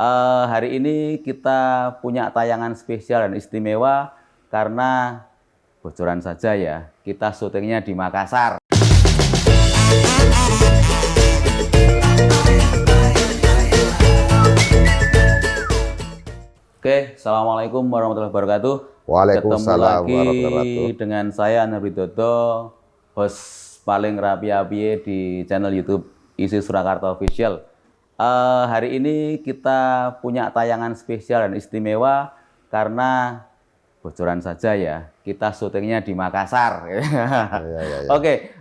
Hari ini kita punya tayangan spesial dan istimewa karena bocoran saja ya, kita syutingnya di Makassar. Oke, Assalamualaikum warahmatullahi wabarakatuh. Waalaikumsalam Ketemu warahmatullahi lagi wabarakatuh. dengan saya Anar Widodo, host paling rapi-api di channel YouTube Isi Surakarta Official. Hari ini kita punya tayangan spesial dan istimewa karena bocoran saja ya, kita syutingnya di Makassar. Ya. Oke,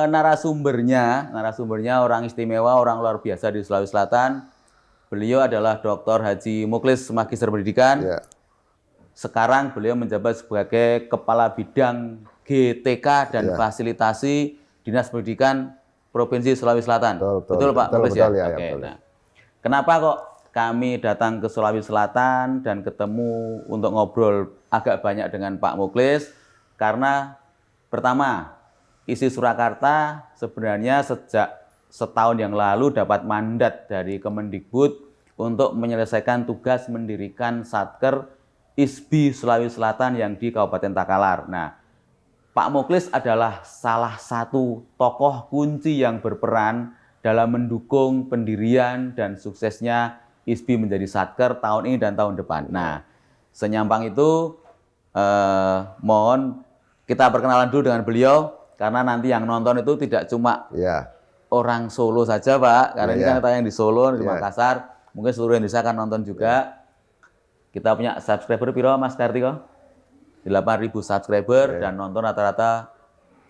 narasumbernya orang istimewa, orang luar biasa di Sulawesi Selatan. Beliau adalah Dr. Haji Muklis, Magister Pendidikan. Ya. Sekarang beliau menjabat sebagai Kepala Bidang GTK dan Ya. Fasilitasi Dinas Pendidikan Provinsi Sulawesi Selatan. Betul, Pak Muklis betul, ya? ya, Oke. betul. Nah, kenapa kok kami datang ke Sulawesi Selatan dan ketemu untuk ngobrol agak banyak dengan Pak Muklis? Karena pertama, Isi Surakarta sebenarnya sejak setahun yang lalu dapat mandat dari Kemendikbud untuk menyelesaikan tugas mendirikan Satker ISBI Sulawesi Selatan yang di Kabupaten Takalar. Nah, Pak Muklis adalah salah satu tokoh kunci yang berperan dalam mendukung pendirian dan suksesnya ISBI menjadi Satker tahun ini dan tahun depan. Nah, senyampang itu mohon kita perkenalan dulu dengan beliau karena nanti yang nonton itu tidak cuma orang Solo saja, Pak, karena ini kan tayang di Solo, di Makassar, mungkin seluruh Indonesia akan nonton juga. Kita punya subscriber piro, Mas Kartiko? 8.000 subscriber dan nonton rata-rata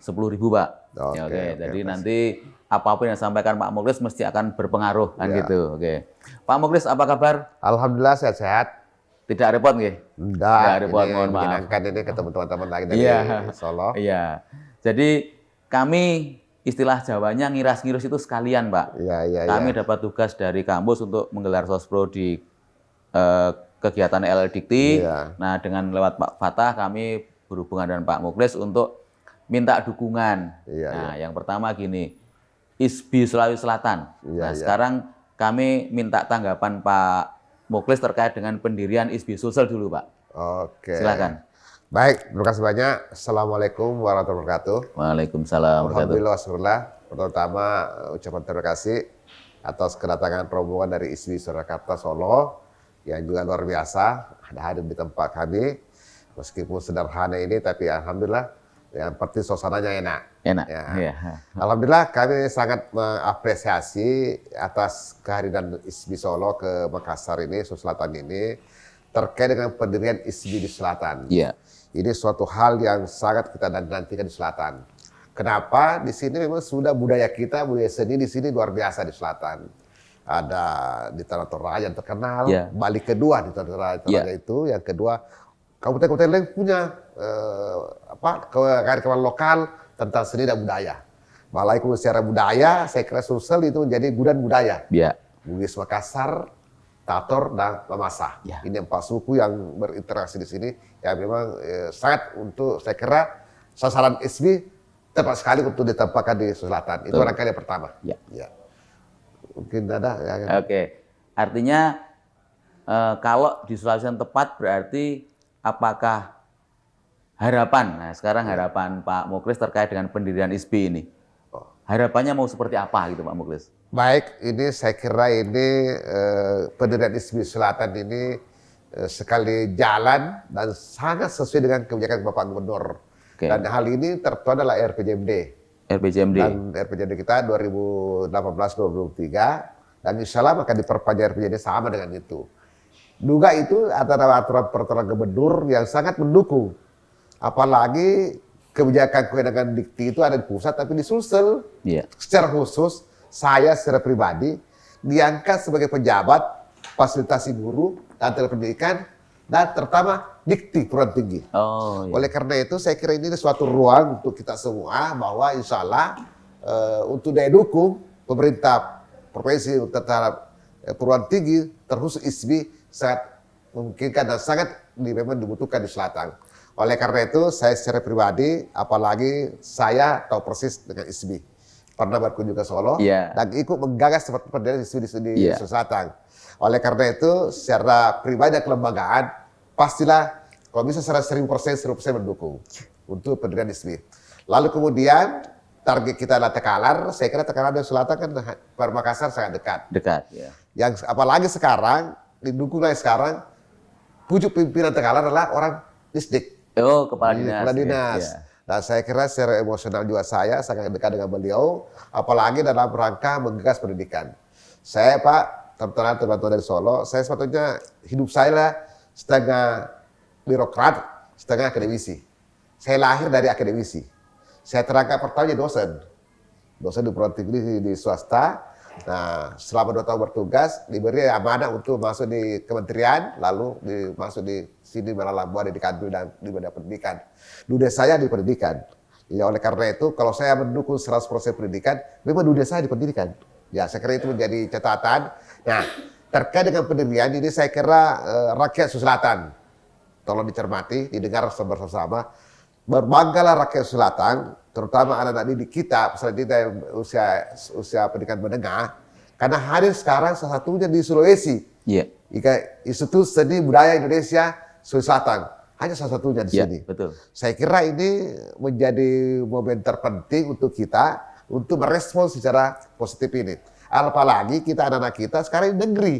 10.000, Pak. Oke, jadi nanti apapun yang disampaikan Pak Muklis mesti akan berpengaruh kan gitu. Oke. Pak Muklis, apa kabar? Alhamdulillah sehat-sehat. Tidak repot nggih? Tidak repot, mohon maaf. Menyenangkan ini ketemu teman-teman lagi dari Solo. Iya. Jadi kami istilah Jawanya ngiras-ngirus itu sekalian, Pak. Kami dapat tugas dari kampus untuk menggelar sospro di kegiatan LLDikti. Nah, dengan lewat Pak Fatah kami berhubungan dengan Pak Muklis untuk minta dukungan. Yang pertama gini, ISBI Sulawesi Selatan. Sekarang kami minta tanggapan Pak Muklis terkait dengan pendirian ISBI Sulsel dulu, Pak. Oke. Silakan. Baik, terima kasih banyak. Assalamualaikum warahmatullahi wabarakatuh. Waalaikumsalam. Alhamdulillah, syukurlah. Pertama, ucapan terima kasih atas kedatangan rombongan dari ISBI Surakarta Solo yang juga luar biasa ada hadir di tempat kami. Meskipun sederhana ini, tapi alhamdulillah yang penting suasananya enak. Alhamdulillah kami sangat mengapresiasi atas kehadiran ISBI Solo ke Makassar ini, Sulawesi Selatan ini terkait dengan pendirian ISBI di Selatan. Ini suatu hal yang sangat kita nantikan di Selatan. Kenapa? Di sini memang sudah budaya kita, budaya seni di sini luar biasa di Selatan. Ada di Tanah Toraja yang terkenal, Bali kedua di Tanah Toraja itu, yang kedua kabupaten-kabupaten lain punya kearifan lokal tentang seni dan budaya. Balai secara budaya, saya kira Sulsel itu menjadi gudang budaya. Bugis Makassar, Tator, dan Mamasa. Ini 4 suku yang berinteraksi di sini yang memang sangat untuk saya kira sasaran ISBI tepat sekali untuk ditempatkan di Selatan. Itu barangkali yang pertama. Mungkin ada. Oke, artinya kalau di Sulawesi yang tepat berarti apakah harapan? Nah, sekarang harapan Pak Muklis terkait dengan pendirian ISBI ini. Harapannya mau seperti apa gitu, Pak Muklis? Baik, ini saya kira ini pendirian ISBI Selatan ini sekali jalan dan sangat sesuai dengan kebijakan Bapak Gubernur. Dan hal ini tertuang adalah RPJMD. Dan RPJMD kita 2018-2023 dan insya Allah akan diperpanjang RPJMD sama dengan itu. Juga itu antara aturan peraturan gubernur yang sangat mendukung. Apalagi kebijakan kewenangan dikti itu ada di pusat tapi di Sulsel. Secara khusus saya secara pribadi diangkat sebagai pejabat fasilitasi guru dan pendidikan dan terutama dikti perguruan tinggi. Oleh karena itu saya kira ini suatu ruang untuk kita semua bahwa insya Allah untuk daya dukung pemerintah provinsi terhadap perguruan tinggi terkhusus ISBI sangat memungkinkan dan sangat memang dibutuhkan di Selatan. Oleh karena itu saya secara pribadi apalagi saya tahu persis dengan ISBI. Pernah berkunjung ke Solo dan ikut menggagas seperti pendirian ISBI di Sulawesi Selatan. Oleh karena itu, secara pribadi dan kelembagaan, pastilah kalau bisa 100% mendukung untuk pendidikan ISBI. Lalu kemudian target kita adalah Tekalar. Saya kira Tekalar dan Selatan kan per Makassar sangat dekat. Dekat, ya. Yang apalagi sekarang didukunglah sekarang pucuk pimpinan Tekalar adalah orang Disdik. Oh, kepala dinas. Kepala dinas. Ya. Nah, saya kira secara emosional juga saya sangat dekat dengan beliau, apalagi dalam rangka menggagas pendidikan. Saya Pak, teman-teman dari Solo, saya sebetulnya hidup saya lah setengah birokrat, setengah akademisi. Saya lahir dari akademisi. Saya terangkat pertama jadi dosen di perguruan tinggi di swasta. Nah, selama 2 tahun bertugas, diberi amanah untuk masuk di kementerian, lalu masuk di sini Malalambuan di kantor dan di bidang pendidikan. Dunia saya di pendidikan. Ya, oleh karena itu, kalau saya mendukung 100% pendidikan, memang dunia saya di pendidikan. Ya, saya kira itu menjadi catatan. Nah, terkait dengan pendirian ini, saya kira rakyat Sulawesi Selatan, tolong dicermati, didengar bersama-sama. Berbanggalah rakyat Sulawesi Selatan, terutama anak-anak didik kita, misalnya kita yang usia pendidikan menengah, karena hadir sekarang salah satunya di Sulawesi. Iya. Institut Seni Budaya Indonesia Sulawesi Selatan, hanya salah satunya di sini. Betul. Saya kira ini menjadi momen terpenting untuk kita untuk merespons secara positif ini. Apalagi kita anak-anak kita sekarang di negeri.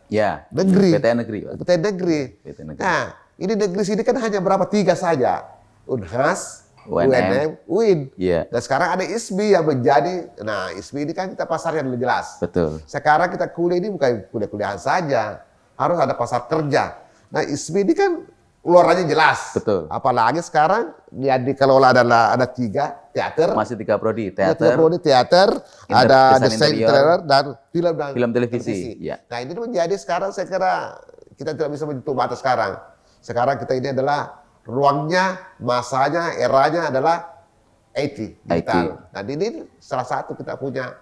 Ya. Negeri. PTN negeri. PTN negeri. PTN negeri. Nah, ini negeri sini kan hanya berapa 3 saja. Unhas, UNM, UIN. Iya. Dan sekarang ada ISBI yang menjadi, nah ISBI ini kan kita pasarnya lebih jelas. Betul. Sekarang kita kuliah ini bukan kuliah-kuliahan saja, harus ada pasar kerja. Nah ISBI ini kan luarannya jelas. Betul. Apalagi sekarang yang dikelola adalah ada 3 teater. Masih 3 prodi, Ada 3 teater, prodi teater, ada desain desain interior, interior dan film televisi. Ya. Nah ini menjadi sekarang saya kira kita tidak bisa menyentuh batas sekarang. Sekarang kita ini adalah ruangnya, masanya, eranya adalah IT, digital. Dan ini salah satu kita punya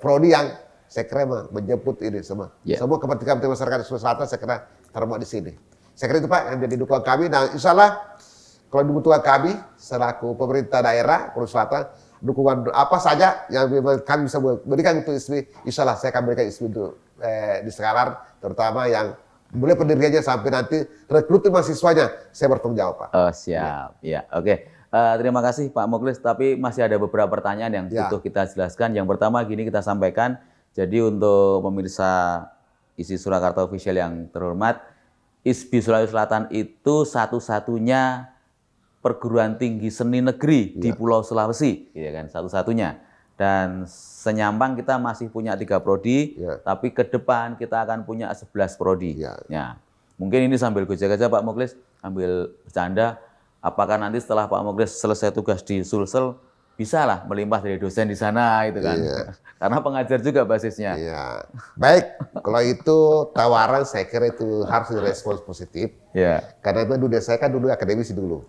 prodi yang saya kira menjemput ini semua. Yeah. Semua kepentingan masyarakat di Sulawesi Selatan saya kira termuat di sini. Saya kira itu Pak yang jadi dukungan kami. Dan insya Allah kalau dibutuhkan kami selaku pemerintah daerah Sulawesi Selatan, dukungan apa saja yang kami bisa berikan untuk ISBI, insya Allah saya akan berikan ISBI untuk di Tekalar, terutama yang mulai pendiriannya sampai nanti rekrutin mahasiswanya, saya bertanggung jawab Pak. Oh siap, ya, oke. Terima kasih Pak Mukhlis, tapi masih ada beberapa pertanyaan yang butuh kita jelaskan. Yang pertama gini kita sampaikan, jadi untuk pemirsa isi Surakarta Official yang terhormat, ISBI Sulawesi Selatan itu satu-satunya perguruan tinggi seni negeri di Pulau Sulawesi, ya kan, satu-satunya. Dan senyampang kita masih punya 3 prodi, tapi ke depan kita akan punya 11 prodi. Ya. Mungkin ini sambil gojek aja Pak Mukhlis, sambil bercanda, apakah nanti setelah Pak Mukhlis selesai tugas di Sulsel, bisa lah melimpah dari dosen di sana gitu kan. Karena pengajar juga basisnya. Iya. Baik, kalau itu tawaran saya kira itu harus direspons positif. Karena itu dunia saya kan dulu akademisi dulu.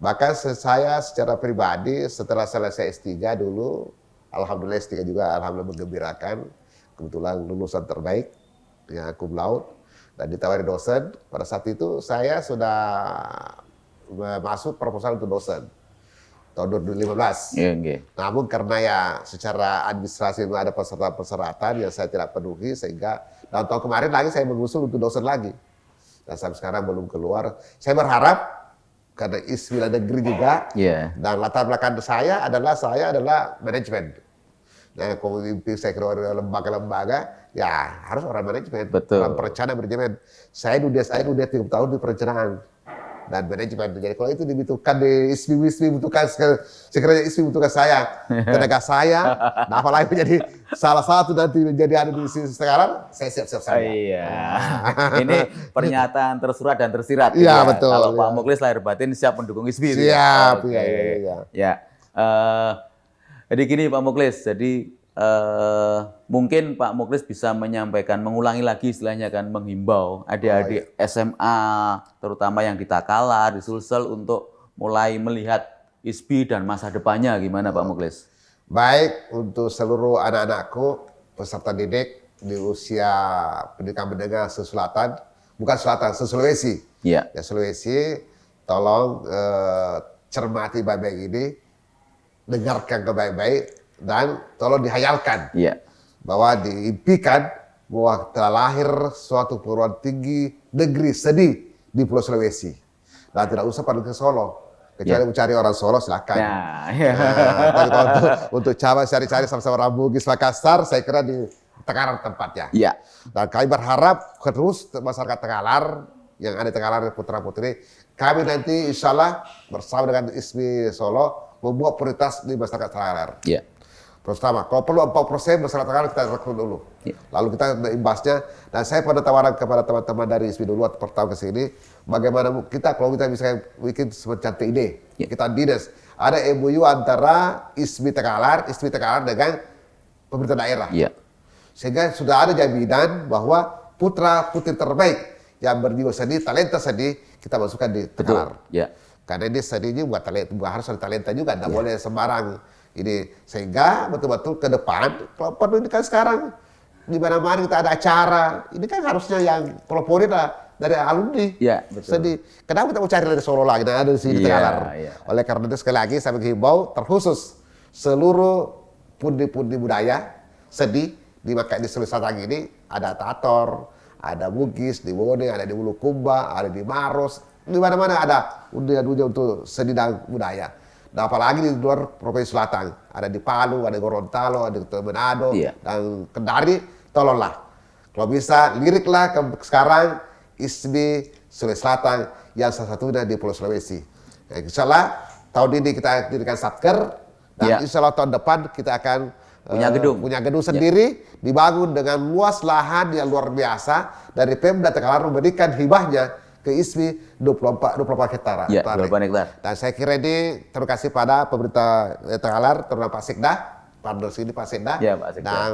Bahkan saya secara pribadi setelah selesai S3 dulu, alhamdulillah S3 juga alhamdulillah menggembirakan. Kebetulan lulusan terbaik, ya cum laude, dan ditawari dosen. Pada saat itu saya sudah masuk proposal untuk dosen tahun 2015. Namun karena ya secara administrasi ada persyaratan yang saya tidak penuhi, sehingga tahun kemarin lagi saya mengusul untuk dosen lagi. Dan sampai sekarang belum keluar. Saya berharap karena ISBI negeri juga, dan latar belakang saya adalah manajemen. Nah, kalau saya kira lembaga-lembaga, ya harus orang manajemen, orang perencanaan manajemen. Saya udah 30 tahun di perencanaan dan manajemen. Jadi kalau itu dibutuhkan di ISBI butuhkan, sekiranya ISBI butuhkan saya, tenaga saya, nah apalagi menjadi salah satu nanti menjadi ada di sini sekarang, saya siap-siap saja. Iya. Ini pernyataan tersurat dan tersirat. Iya, betul. Kalau Pak Mukhlis lahir batin siap mendukung ISBI. Siap, ya. Jadi gini Pak Mukhlis, jadi mungkin Pak Mukhlis bisa menyampaikan, mengulangi lagi istilahnya kan, menghimbau adik-adik SMA, terutama yang di Takalar, di Sulsel, untuk mulai melihat ISBI dan masa depannya gimana Pak Mukhlis? Baik, untuk seluruh anak-anakku, peserta didik di usia pendidikan menengah Selatan, bukan Selatan, Sulawesi. Ya Sulawesi, tolong cermati baik-baik ini, dengarkan ke baik-baik, dan tolong dihayalkan bahwa diimpikan bahwa telah lahir suatu perguruan tinggi negeri seni di Pulau Sulawesi. Dan tidak usah pada ke Solo. Kecuali mencari orang Solo silakan. Tapi kalau untuk coba cari-cari sama-sama orang Bugis Makassar, saya kira di Takalar tempatnya. Ya. Dan kami berharap terus masyarakat Takalar yang ada di Takalar putra putri, kami nanti insya Allah bersama dengan ISMI Solo membuat prioritas di masyarakat Takalar. Ya. Pertama, kalau perlu 4% masyarakat Takalar kita rekrut dulu. Ya. Lalu kita imbasnya, dan saya pada tawaran kepada teman-teman dari ISMI dulu waktu pertama ke sini, bagaimana kita kalau kita bisa bikin semacam ide, kita dinas, ada MOU antara ISMI Takalar dengan pemerintah daerah. Ya. Sehingga sudah ada jaminan bahwa putra putri terbaik yang berjiwa seni, talenta seni, kita masukkan di Takalar. Ya. Karena ini seninya buat talenta, harus ada talenta juga, tidak boleh sembarang. Ini sehingga betul-betul ke depan, kalau perlu ini kan sekarang di mana-mana kita ada acara, ini kan harusnya yang pelopori dari alumni. Ya, betul. Sedih. Kenapa kita mau cari dari Solo lagi? Nah, ada di sini Takalar. Ya. Oleh karena itu sekali lagi saya menghimbau terkhusus seluruh pundi-pundi budaya seni di Sulawesi Selatan ini ada Tator, ada Bugis, di Bone, ada di Bulukumba, ada di Maros, di mana-mana ada undian-undian untuk seni dan budaya. Dan apalagi di luar Provinsi Selatan, ada di Palu, ada di Gorontalo, ada di Manado, dan Kendari, tolonglah. Kalau bisa, liriklah sekarang ISMI Sulawesi Selatan yang salah satunya di Pulau Sulawesi. Nah, insya Allah tahun ini kita dirikan Satker, dan insya Allah tahun depan kita akan punya gedung sendiri, dibangun dengan luas lahan yang luar biasa dari Pemda Takalar memberikan hibahnya ke ISMI 24 hektar. Ya, 24 hektar. Dan saya kira ini terima kasih pada pemerintah Takalar, terutama Pak Sekda, Pak sini Pak Sekda, dan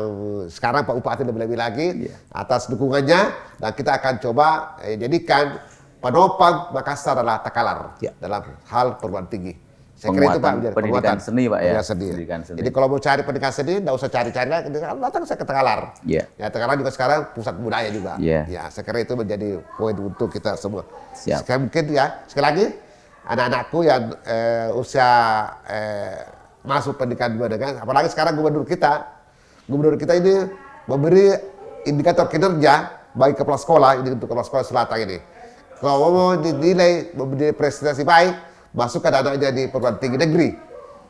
sekarang Pak Bupati lebih-lebih lagi atas dukungannya, dan kita akan coba jadikan penopang Makassar adalah Takalar dalam hal perguruan tinggi. Saya kira itu Pak, pendidikan seni Pak ya. Pendidikan seni. Jadi kalau mau cari pendidikan seni, nggak usah cari-cari lagi, datang saya ke Takalar. Ya, Takalar juga sekarang pusat budaya juga. Ya, saya kira itu menjadi poin untuk kita semua. Sekali mungkin ya, sekali lagi anak-anakku yang usia masuk pendidikan menengah, apalagi sekarang gubernur kita ini memberi indikator kinerja bagi kepala sekolah ini, untuk kepala sekolah selatan ini. Kalau mau dinilai memberi prestasi baik, masukkan anaknya di perguruan tinggi negeri,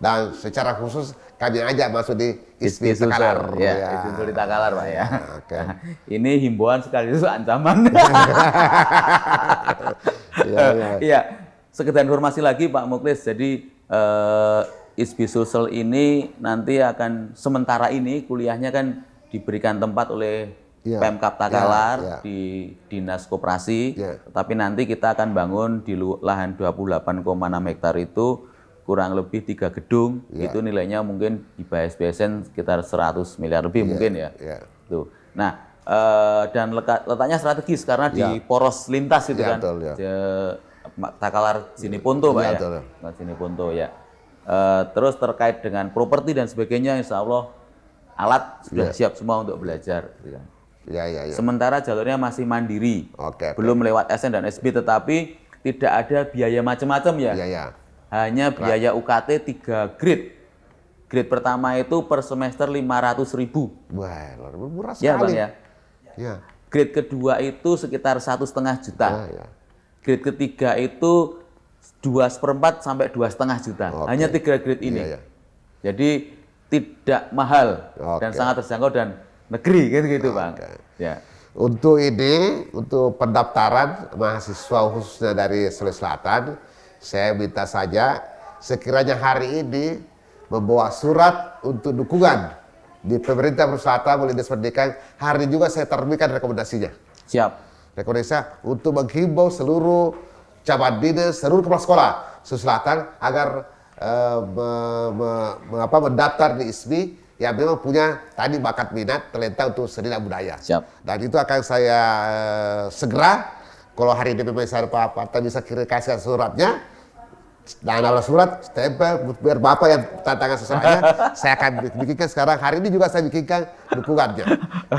dan secara khusus kami ajak masuk di ISMI Takalar. ISMI di Takalar Pak ya. Ini himbauan sekaligus ancaman. Iya, sekedar informasi lagi Pak Muklis. Jadi ISMI Sulsel ini nanti akan sementara ini kuliahnya kan diberikan tempat oleh Pemkab Takalar di Dinas Koperasi, tapi nanti kita akan bangun di lahan 28,6 hektar itu kurang lebih 3 gedung, itu nilainya mungkin di BSN sekitar 100 miliar lebih mungkin ya. Tuh. Nah, dan letaknya strategis karena di poros lintas itu kan, Takalar Sinipunto Pak ya, Sinipunto ya. Terus terkait dengan properti dan sebagainya, insya Allah alat sudah siap semua untuk belajar. Gitu kan. Sementara jalurnya masih mandiri, belum lewat SN dan SB, tetapi tidak ada biaya macam-macam ya. Hanya biaya UKT 3 grade. Grade pertama itu per semester 500.000. Wah, murah sekali. Ya Bang ya. Grade kedua itu sekitar 1,5 juta. Grade ketiga itu 2/4 sampai 2,5 juta. Hanya 3 grade ini. Jadi tidak mahal dan sangat terjangkau dan negeri gitu Bang. Ya. Untuk ini, untuk pendaftaran mahasiswa khususnya dari Sulawesi Selatan, saya minta saja sekiranya hari ini membawa surat untuk dukungan di pemerintah Selatan melalui Dinas Pendidikan. Hari ini juga saya terbitkan rekomendasinya. Siap. Rekomendasinya untuk menghimbau seluruh cabang dinas, seluruh kepala sekolah Sulawesi Selatan agar mendaftar di ISMI yang memang punya tadi bakat minat talenta untuk seni dan budaya. Siap. Dan itu akan saya segera, kalau hari ini memang saya Pak bisa kasih suratnya, dan ada surat stempel biar Bapak yang tantangan sesuatunya, saya akan bikinkan sekarang, hari ini juga saya bikinkan dukungannya.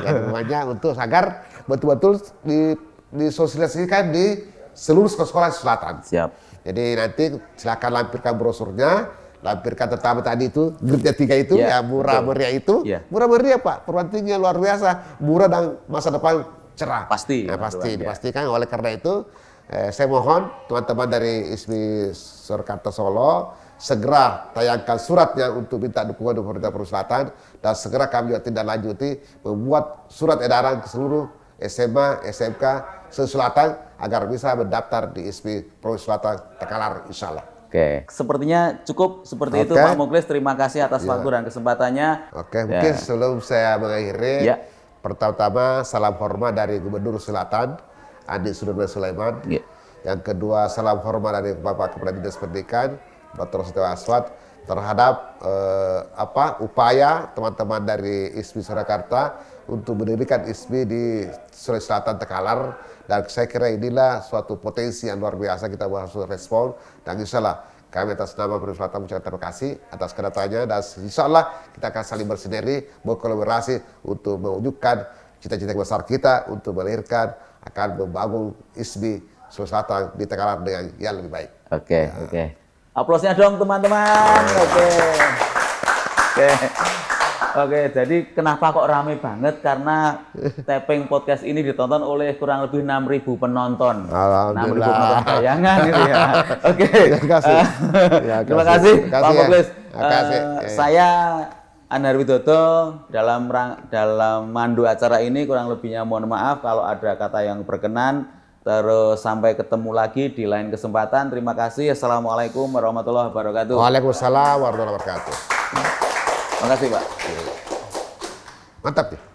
Yang namanya untuk agar betul-betul disosialisasikan di seluruh sekolah selatan. Siap. Jadi nanti silakan lampirkan brosurnya, lampirkan pertama tadi itu, grupnya 3 itu, Ya, ya murah betul. meriah itu, Ya. murah meriah Pak, perguruan tinggi luar biasa, murah dan masa depan cerah. Pasti, Nah, pasti, ya. dipastikan. Oleh karena itu, saya mohon teman-teman dari ISMI Surakarta Solo, segera tayangkan suratnya untuk minta dukungan dari pemerintah Provinsi Selatan, dan segera kami juga tindak lanjuti membuat surat edaran ke seluruh SMA, SMK Selatan agar bisa mendaftar di ISMI Provinsi Selatan Takalar, insya Allah. Oke, sepertinya cukup seperti itu Oke. Pak Muklis. Terima kasih atas waktu dan kesempatannya. Oke, mungkin sebelum saya mengakhiri, Ya. pertama-tama salam hormat dari Gubernur Selatan, Andi Sudirman Sulaiman. Ya. Yang kedua, salam hormat dari Bapak Kepala Dinas Pendidikan, Dr. Setio Aswad, terhadap upaya teman-teman dari ISMI Surakarta untuk mendirikan ISMI di Sulawesi Selatan Takalar, dan saya kira inilah suatu potensi yang luar biasa, kita harus respon, dan insya Allah kami atas nama Provinsi Selatan mengucapkan terima kasih atas kedatangannya, dan insya Allah kita akan saling bersinergi, berkolaborasi untuk mewujudkan cita-cita besar kita untuk melahirkan akan membangun ISMI Sulawesi Selatan di Takalar dengan yang lebih baik. Oke, oke. Aplausnya dong teman-teman. Oke. Oke. Oke, jadi kenapa kok rame banget? Karena Tapping Podcast ini ditonton oleh kurang lebih 6.000 penonton. 6.000 Alhamdulillah. penonton bayangan gitu ya. Oke. Terima kasih. Terima kasih Pak ya. Muklis. Terima kasih. Saya Anar Widodo dalam mandu acara ini, kurang lebihnya mohon maaf kalau ada kata yang berkenan. Terus sampai ketemu lagi di lain kesempatan. Terima kasih. Assalamualaikum warahmatullahi wabarakatuh. Waalaikumsalam warahmatullahi wabarakatuh. Terima kasih Pak. Mantap ya.